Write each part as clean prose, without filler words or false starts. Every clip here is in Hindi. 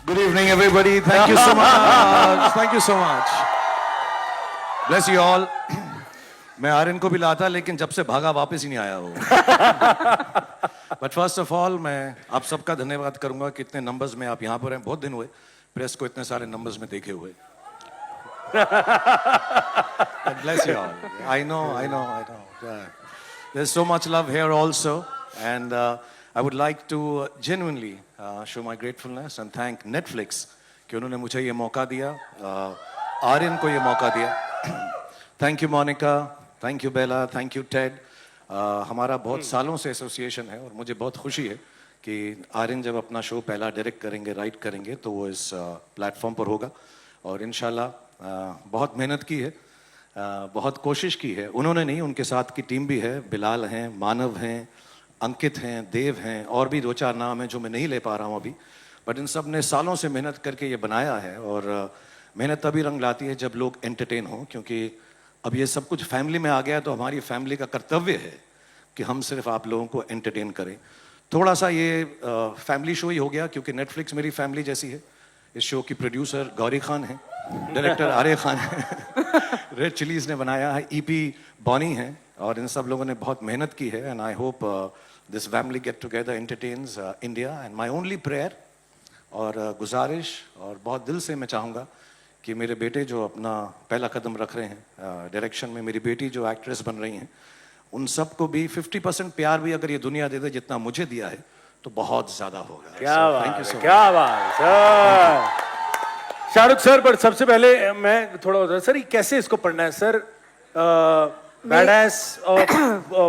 Good evening, everybody. Thank you so much. Thank you so much. Bless you all. मैं आर्यन को भी लाता लेकिन जब से भागा वापस ही नहीं आया वो. But first of all, मैं आप सबका धन्यवाद करूंगा कि इतने नंबर्स में आप यहाँ पर हैं. बहुत दिन हुए प्रेस को इतने सारे नंबर्स में देखे हुए. But bless you all. I know. Yeah. There's so much love here also, and I would like to genuinely show my gratefulness and thank Netflix कि उन्होंने मुझे ये मौका दिया, आर्यन को ये मौका दिया. Thank you Monica, thank you Bella, thank you Ted. हमारा बहुत सालों से एसोसिएशन है और मुझे बहुत खुशी है कि आर्यन जब अपना शो पहला डायरेक्ट करेंगे, राइट करेंगे तो वो इस प्लेटफॉर्म पर होगा और इंशाल्लाह बहुत मेहनत की है, बहुत कोशिश की है. उन्होंने नहीं, उनके साथ की टीम भी है. बिलाल हैं, मानव हैं, अंकित हैं, देव हैं और भी दो चार नाम हैं जो मैं नहीं ले पा रहा हूँ अभी. बट इन सब ने सालों से मेहनत करके ये बनाया है और मेहनत तभी रंग लाती है जब लोग एंटरटेन हों, क्योंकि अब ये सब कुछ फैमिली में आ गया है तो हमारी फैमिली का कर्तव्य है कि हम सिर्फ आप लोगों को एंटरटेन करें. थोड़ा सा ये फैमिली शो ही हो गया क्योंकि नेटफ्लिक्स मेरी फैमिली जैसी है. इस शो की प्रोड्यूसर गौरी खान है, डायरेक्टर आर्य खान है, रेड चिलीज ने बनाया है, ईपी बॉनी है और इन सब लोगों ने बहुत मेहनत की है. And I hope this family get together entertains India. And my only prayer और गुजारिश और बहुत दिल से मैं चाहूँगा कि मेरे बेटे जो अपना पहला कदम रख रहे हैं डायरेक्शन में, मेरी बेटी जो एक्ट्रेस बन रही हैं, उन सबको भी 50% प्यार भी अगर ये दुनिया दे दे जितना मुझे दिया है तो बहुत ज्यादा होगा. क्या बात सर. शाहरुख सर, पर सबसे पहले मैं थोड़ा सर ये कैसे इसको पढ़ना है सर? बैडएस और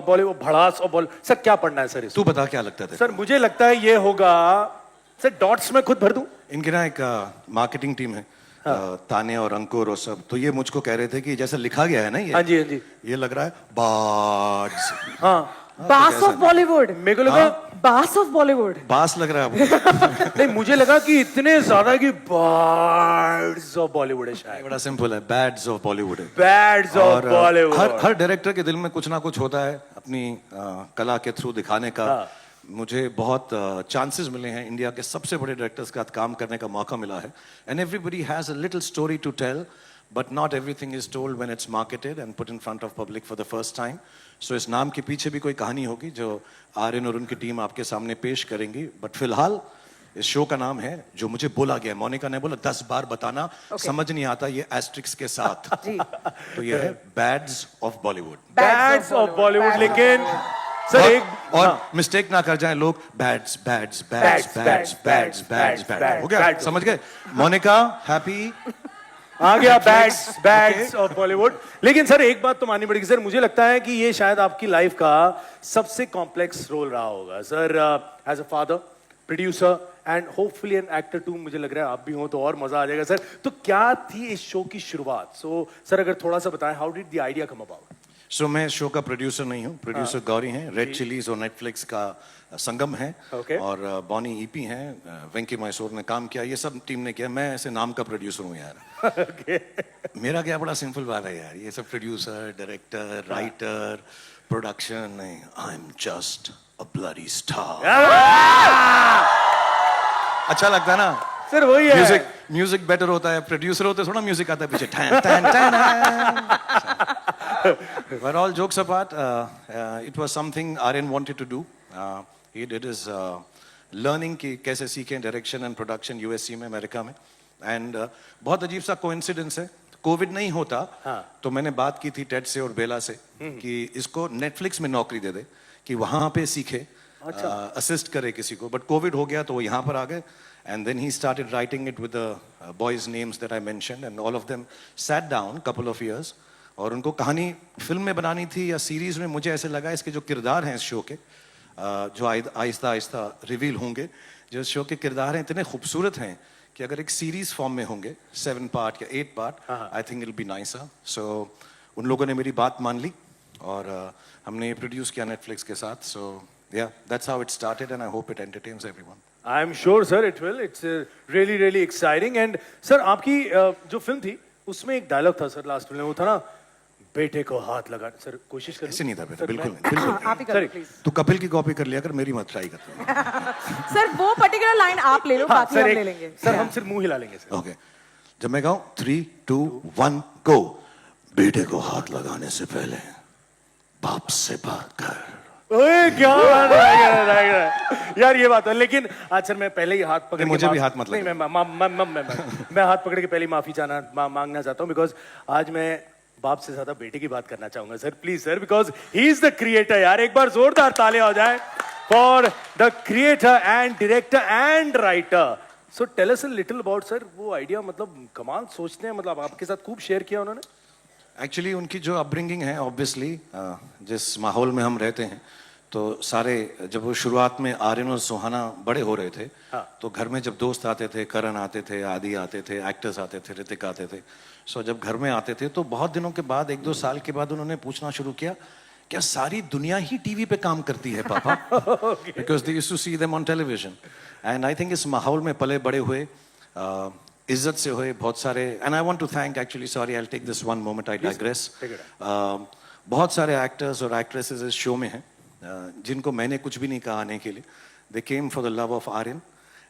बॉलीवुड, भड़ास और बॉलीवुड, सर क्या पढ़ना है सर इसको? तू बता क्या लगता है सर? मुझे लगता है ये होगा सर, डॉट्स में खुद भर दूं. इनके ना एक मार्केटिंग टीम है, ताने और अंकुर और सब, तो ये मुझको कह रहे थे कि जैसा लिखा गया है ना ये, हाँ जी, ये लग रहा है बार्ड्स. बास ऑफ बॉलीवुड. मेरे को लगा बास ऑफ बॉलीवुड. बास लग रहा है. नहीं, मुझे लगा कि इतने ज्यादा कि बर्ड्स ऑफ बॉलीवुड है शायद. बड़ा सिंपल है, बैड्स ऑफ बॉलीवुड है. Bads of Bollywood. हर डायरेक्टर के दिल में कुछ ना कुछ होता है अपनी कला के थ्रू दिखाने का. मुझे बहुत चांसेस मिले हैं, इंडिया के सबसे बड़े डायरेक्टर्स के साथ काम करने का मौका मिला है. And everybody has a little story to tell, but not everything is told when it's marketed and put in front of public for the first time. So इस नाम के पीछे भी कोई कहानी होगी जो आर्यन और उनकी टीम आपके सामने पेश करेंगी. बट फिलहाल इस शो का नाम है, जो मुझे बोला गया, मोनिका ने बोला 10 बार बताना, समझ नहीं आता ये एस्ट्रिक्स के साथ. तो ये है bads of Bollywood. Bads of Bollywood. लेकिन सर और मिस्टेक ना कर जाएं लोग, bads bads bads bads bads bads bads हो गया, समझ गए? मोनिका हैप्पी आ गया. Bads of Bollywood. लेकिन सर एक बात तो माननी पड़ेगी सर, मुझे लगता है कि ये शायद आपकी लाइफ का सबसे कॉम्प्लेक्स रोल रहा होगा sir, as a father, producer and hopefully an actor too. मुझे लग रहा है आप भी हो तो और मजा आ जाएगा सर. तो क्या थी इस शो की शुरुआत? सो सर अगर थोड़ा सा बताएं, how did the idea come about? So मैं शो का प्रोड्यूसर नहीं हूँ, प्रोड्यूसर गौरी हैं. रेड चिलीज और नेटफ्लिक्स का संगम है और बॉनी ईपी हैं, वेंकी मैसूर ने काम किया, ये सब टीम ने किया. मैं ऐसे नाम का प्रोड्यूसर हूँ यार. मेरा क्या बड़ा सिंपल बात है यार, ये सब प्रोड्यूसर, डायरेक्टर, राइटर, प्रोडक्शन नहीं. I am just a bloody star. अच्छा लगता है ना सर? वही है, म्यूजिक बेटर होता है. प्रोड्यूसर होते थोड़ा म्यूजिक आता है पीछे, tan tan tan. But all jokes apart, it was something Aryan wanted to do. He did his learning कि कैसे सीखें डायरेक्शन एंड प्रोडक्शन यूएससी में, अमेरिका में. एंड बहुत अजीब सा कोइंसिडेंस है, कोविड नहीं होता तो मैंने बात की थी टेड से और बेला से कि इसको नेटफ्लिक्स में नौकरी दे दे कि वहां पे सीखे, असिस्ट करे किसी को. बट कोविड हो गया तो वो यहाँ पर आ गए. And then he started writing it with the boys' names that I mentioned, and all of them sat down couple of years. और उनको कहानी फिल्म में बनानी थी या सीरीज में. मुझे ऐसे लगा इसके जो किरदार हैं इस शो के, जो आहिस्ता आहिस्ता रिवील होंगे, जो इस शो के किरदार हैं इतने खूबसूरत हैं कि अगर एक सीरीज फॉर्म में होंगे 7 पार्ट या 8 part, I think it be nicer. So उन लोगों ने मेरी बात मान ली और हमने ये प्रोड्यूस किया नेटफ्लिक्स के साथ. सो yeah, that's how it started and I hope it entertains everyone. I am sure sir it will. It's really really exciting. And sir आपकी जो फिल्म थी उसमें एक डायलॉग था सर लास्ट में, वो था ना, बेटे को हाथ लगा सर कोशिश करो ऐसे नहीं था बेटा, बिल्कुल नहीं, बिल्कुल नहीं। आप ही करो Sorry. प्लीज तू कपिल की कॉपी कर लिया कर, मेरी मत ट्राई कर। सर वो पर्टिकुलर लाइन आप ले लो हाँ, बाकी सर हम एक- ले लेंगे सर हम सिर्फ मुंह हिला लेंगे सर ओके, जब मैं कहूँ 3, 2, 1 गो, बेटे को हाथ लगाने से पहले बाप से बात कर। ओए क्या बात है यार, ये बात है। लेकिन आज सर मैं पहले ही हाथ पकड़ नहीं, के मुझे भी माफ- हाथ मत नहीं, लगा। मैं हाथ पकड़ के पहले ही माफी मांगना चाहता हूँ, बिकॉज आज मैं बाप से ज्यादा बेटे की बात करना चाहूंगा sir, please sir, because he is the creator यार। एक बार जोरदार ताले हो जाए for the creator and director and writer. So tell us a little about sir, वो आइडिया मतलब कमाल सोचते हैं, मतलब आपके साथ खूब शेयर किया उन्होंने। एक्चुअली उनकी जो अपब्रिंगिंग है, ऑब्वियसली जिस माहौल में हम रहते हैं, तो सारे जब वो शुरुआत में आर्यन और सुहाना बड़े हो रहे थे, तो घर में जब दोस्त आते थे, करण आते थे, आदि आते थे, एक्टर्स आते थे, ऋतिक आते थे, सो जब घर में आते थे तो बहुत दिनों के बाद, 1-2 साल के बाद उन्होंने पूछना शुरू किया, क्या सारी दुनिया ही टीवी पे काम करती है पापा? Because they used to see them on television. And I think इस माहौल में पले बड़े हुए, इज्जत से हुए बहुत सारे। And I want to thank, actually sorry, I will take this one moment, I digress. बहुत सारे एक्टर्स और एक्ट्रेसेस इस शो में हैं जिनको मैंने कुछ भी नहीं कहा आने के लिए। They came for the love of Aryan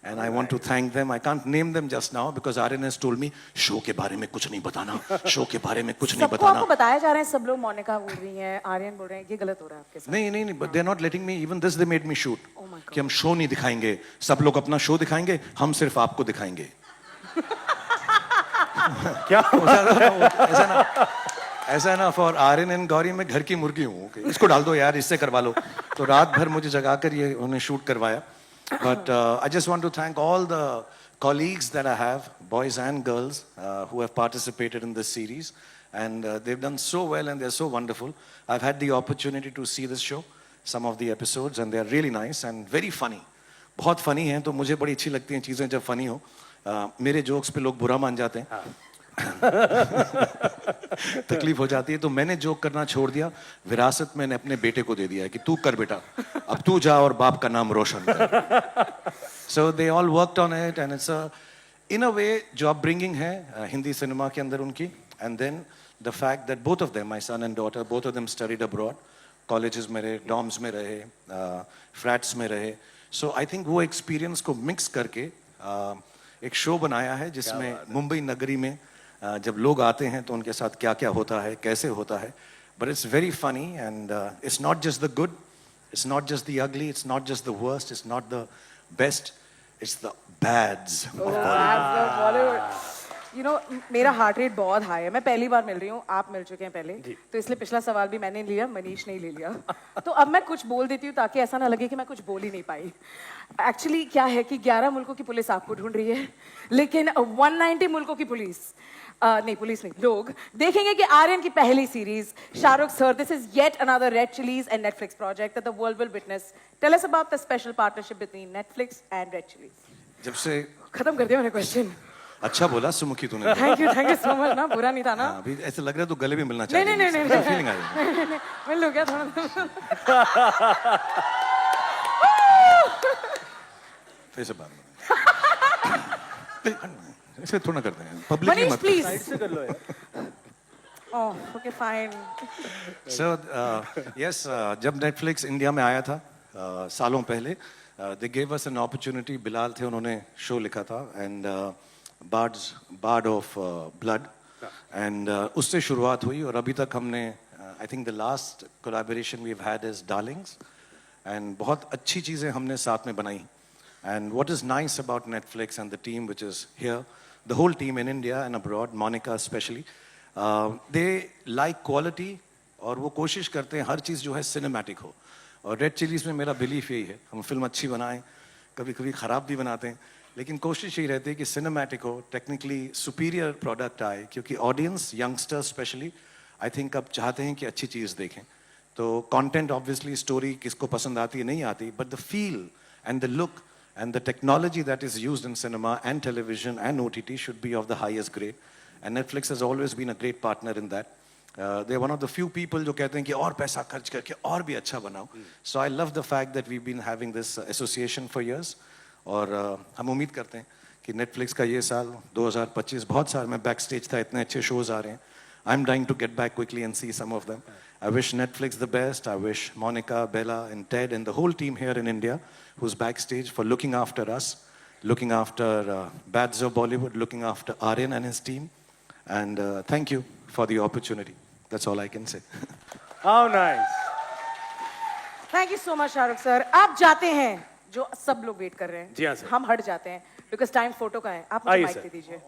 and I want to thank them. I can't name them just now because Aryan has told me, show के बारे में कुछ नहीं बताना, शो के बारे में कुछ नहीं सबको आपको बताना। बताया जा रहा है, सब लोग मोनिका बोल रही हैं, आर्यन बोल रहे हैं, ये गलत हो रहा है आपके साथ। नहीं नहीं नहीं, but they are not letting me, even this they made me shoot Oh my God. कि हम शो नहीं दिखाएंगे, सब लोग अपना शो दिखाएंगे, हम सिर्फ आपको दिखाएंगे। क्या ऐसा ना फॉर आर्यन एंड गौरी मैं घर की मुर्गी हूँ कि इसको डाल दो यार, इससे करवा लो। तो रात भर मुझे जगाकर ये उन्हें शूट करवाया। But I just want to thank all the colleagues that I have, boys and girls, who have participated in this series, and they've done so well and they're so wonderful. I've had the opportunity to see this show, some of the episodes, and they're really nice and very funny. बहुत funny हैं, तो मुझे बड़ी अच्छी लगती हैं चीज़ें जब funny हो। मेरे जोक्स पे लोग बुरा मान जाते हैं, तकलीफ हो जाती है, तो मैंने जोक करना छोड़ दिया। विरासत मैंने अपने बेटे को दे दिया है कि तू कर बेटा, अब तू जा और बाप का नाम रोशन कर। So they all worked on it and it's a, in a way, जो upbringing है हिंदी सिनेमा के अंदर उनकी, and then the fact that both of them, my son and daughter, both of them studied abroad, colleges में रहे, dorms में रहे, flats में रहे, so I think वो experience को mix करके एक शो बनाया है जिसमें मुंबई नगरी में जब लोग आते हैं तो उनके साथ क्या क्या होता है, कैसे होता है, but it's very funny and it's not just the good, it's not just the ugly, it's not just the worst, it's not the best, it's the bads of Bollywood. You know मेरा हार्ट रेट बहुत हाई है, मैं पहली बार मिल रही हूँ, आप मिल चुके हैं पहले, तो इसलिए पिछला सवाल भी मैंने लिया, मनीष ने ही ले लिया। तो अब मैं कुछ बोल देती हूँ ताकि ऐसा ना लगे कि मैं कुछ बोल ही नहीं पाई। एक्चुअली क्या है कि 11 मुल्कों की पुलिस आपको ढूंढ रही है, लेकिन 190 मुल्कों की पुलिस नहीं, पुलिस नहीं, लोग देखेंगे कि आर्यन की पहली series Shahrukh sir, this is yet another Red Chillies and Netflix project that the world will witness. Tell us about the special partnership between Netflix and Red Chillies. जब से खत्म कर दिया मैंने क्वेश्चन। अच्छा बोला सुमुखी तूने। थैंक यू सो मच ना, बुरा नहीं था ना। अभी ऐसे लग रहा है तो गले भी मिलना नहीं चाहिए। नहीं नहीं नहीं फीलिंग आ रही है। मिल लो क्या थोड़ा। फिर से बात ऐसे थोड़ा करते हैं, पब्लिक मनीष मत। प्लीज। से कर लो यार। Oh okay fine. So yes, जब नेटफ्लिक्स इंडिया में आया था सालों पहले, they gave us an opportunity. Bilal थे, उन्होंने शो लिखा था and Bard of Blood, and उससे शुरुआत हुई और अभी तक हमने I think the last collaboration we have had is Darlings, and बहुत अच्छी चीज़ें हमने साथ में बनाई। And what is nice about Netflix and the team which is here, the whole team in India and abroad, Monica especially, they like quality और वो कोशिश करते हैं हर चीज़ जो है सिनेमैटिक हो। और रेड चिलीज़ में मेरा बिलीफ यही है, हम फिल्म अच्छी बनाएं, कभी कभी ख़राब भी बनाते हैं, लेकिन कोशिश यही रहती है कि सिनेमैटिक हो, टेक्निकली सुपीरियर प्रोडक्ट आए, क्योंकि audience, youngsters specially, I think अब चाहते हैं कि अच्छी चीज़ देखें। तो कंटेंट ऑब्वियसली, स्टोरी किसको पसंद आती है नहीं आती, but the feel and the look and the technology that is used in cinema and television and OTT should be of the highest grade, and Netflix has always been a great partner in that. They are one of the few people जो कहते हैं कि और पैसा खर्च करके और भी अच्छा बनाओ। So I love the fact that we've been having this association for years, और हम उम्मीद करते हैं कि Netflix का ये साल 2025 बहुत सारे, मैं बैक स्टेज था, इतने अच्छे शोज आ रहे हैं, I'm dying to get back quickly and see some of them. I wish Netflix the best. I wish Monica, Bella, and Ted, and the whole team here in India, who's backstage, for looking after us, looking after Badzo Bollywood, looking after Aryan and his team. And thank you for the opportunity. That's all I can say. How nice. Thank you so much Shahrukh sir. आप जाते हैं जो सब लोग वेट कर रहे हैं. जी हाँ, सर. हम हट जाते हैं बिकॉज टाइम फोटो का है. आप मुझे आइए, माइक सर. दे दीजिए.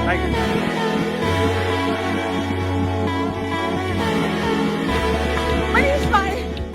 Thank you.